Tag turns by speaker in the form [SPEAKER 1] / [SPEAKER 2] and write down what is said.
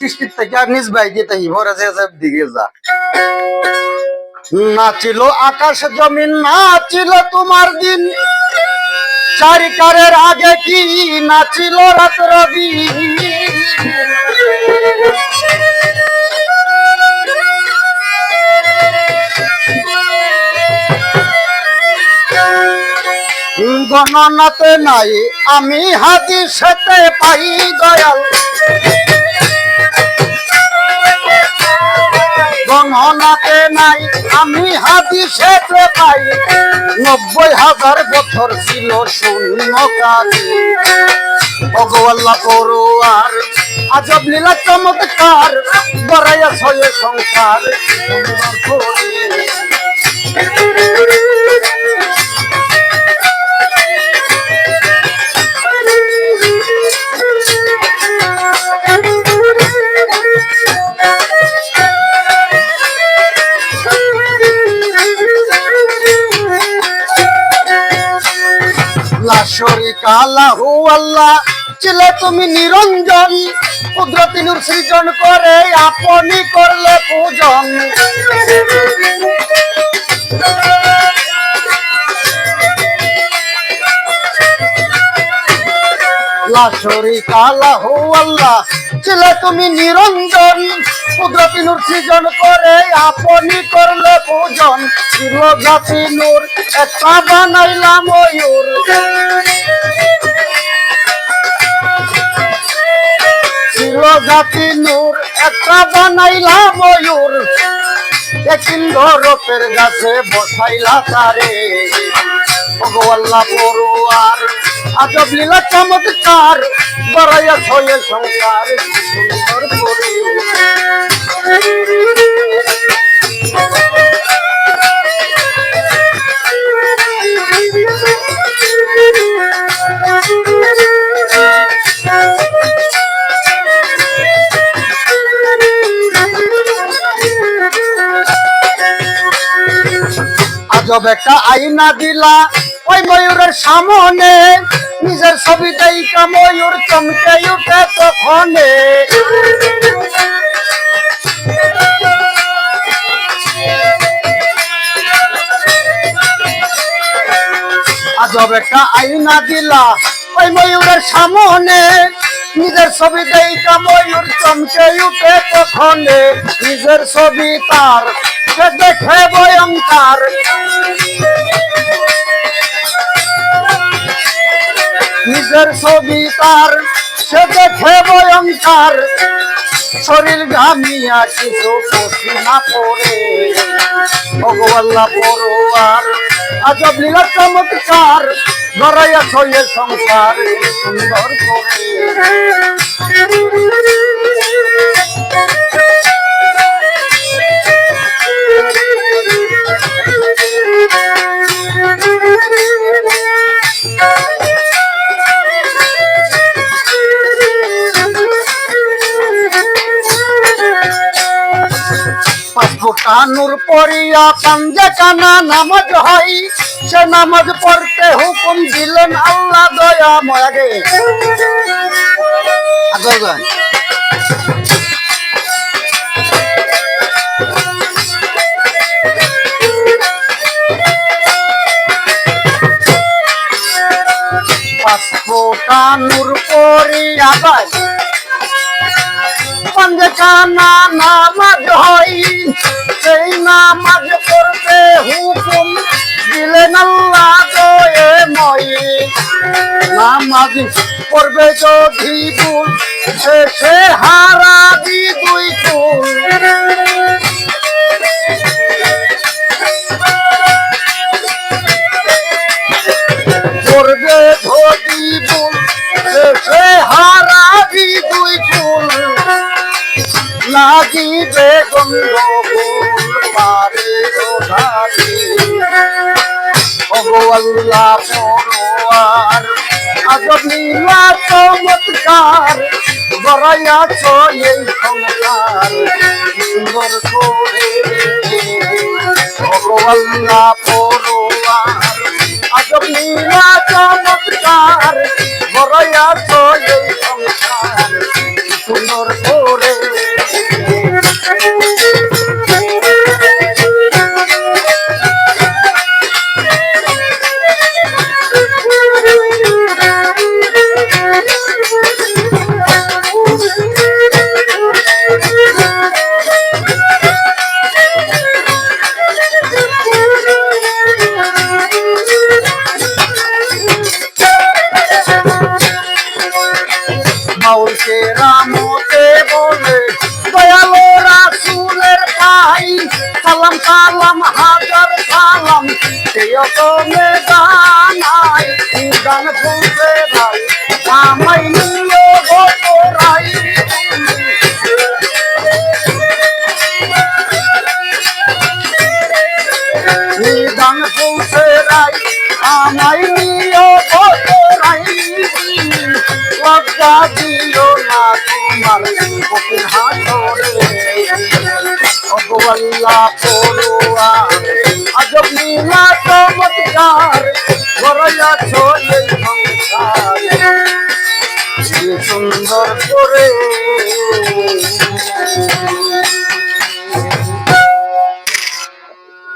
[SPEAKER 1] সৃষ্টির থেকে আর নিজ বাইকে তাই ভরে দিকে যা নাচিল আকাশ জমিন নাচিল তোমার দিন চারিকারের আগে কি নাচিল রাত্র দিন গণনাতে নাই আমি হাদিসেতে পাই দয়াল গণনাতে নাই আমি হাদিসেতে পাই ৯০,০০০ বছর ছিল শূন্যকাল ভগবাল্লা পড়ুয়ার আজব লীলা চমৎকার বড়াইয়া ছয়ে সংসার শরীকা লাহু আল্লাহ ছিলে তুমি নিরঞ্জন কুদরতি নূর সৃজন করে আপনি করলে পূজন লা শরীকা লাহু আল্লাহ ছিলে তুমি নিরঞ্জন কুদরতি নূর সৃজন করে আপনি করলে পূজন ছিল জাতি নূর একটা বানাইলাম ময়ূর ছিল জাতি নূর একটা বানাইলাম ময়ূর রূপের গাছে বসাইলা তারে ভগবাল্লা পড়ুয়ার আজব লীলা চমৎকার বড়াইয়া ছয়ে সংসার সুন্দর করে আজব একটা আইনা দিলা ওই ময়ূরের সামনে নিজের ছবি দেখা ময়ূর চমকে উঠে তখনে আজব একটা আইনা দিলা ওই ময়ূরের সামনে নিজের ছবি দেখা ময়ূর চমকে উঠে তখনে নিজের ছবি তার সে দেখে ভয়ঙ্কর নিজের ছবি তার সে দেখে ভয়ঙ্কর শরীর ঘামিয়া কিছু পশিনা পড়ে ভগবাল্লা পড়ুয়ার আজব লীলা চমৎকার গড়াইয়া ছয়ে সংসার সুন্দর করে কানুর পড়িয়া পাঞ্জা কানা নামাজ হয় সে নামাজ পড়তে হুকুম দিলেন আল্লাহ দয়া ময়াগে কানুর পড়িয়া পাঞ্জা কানা নামাজ হয় সেই নামাজ পড়তে হুকুম দিলেন আল্লাহ দয়ে ময় নামাজ পড়বে যদি ভুল শেষে হারাবি দুই ফুল পড়বে যদি ভুল শেষে হারাবি দুই ফুল লাগিবে গন্ধ পারে ভগবাল্লা পড়ুয়ার আজব লীলা চমৎকার গড়াইয়াছ এই সংসার সুন্দর করে ভগবাল্লা পড়ুয়ার আজব লীলা চমৎকার গড়াইয়াছ এই সংসার সুন্দর করে সালাম সালাম হাজার সালাম সেও তুমি জানাই নিদান ফুলছে রাই আমায় নিয়ে গোরাই নিদান ফুলছে রাই আমায় নিয়ে গোরাই লজ্জা দিও না তোমার বুকের হাতরে ভগবাল্লা পড়ুয়া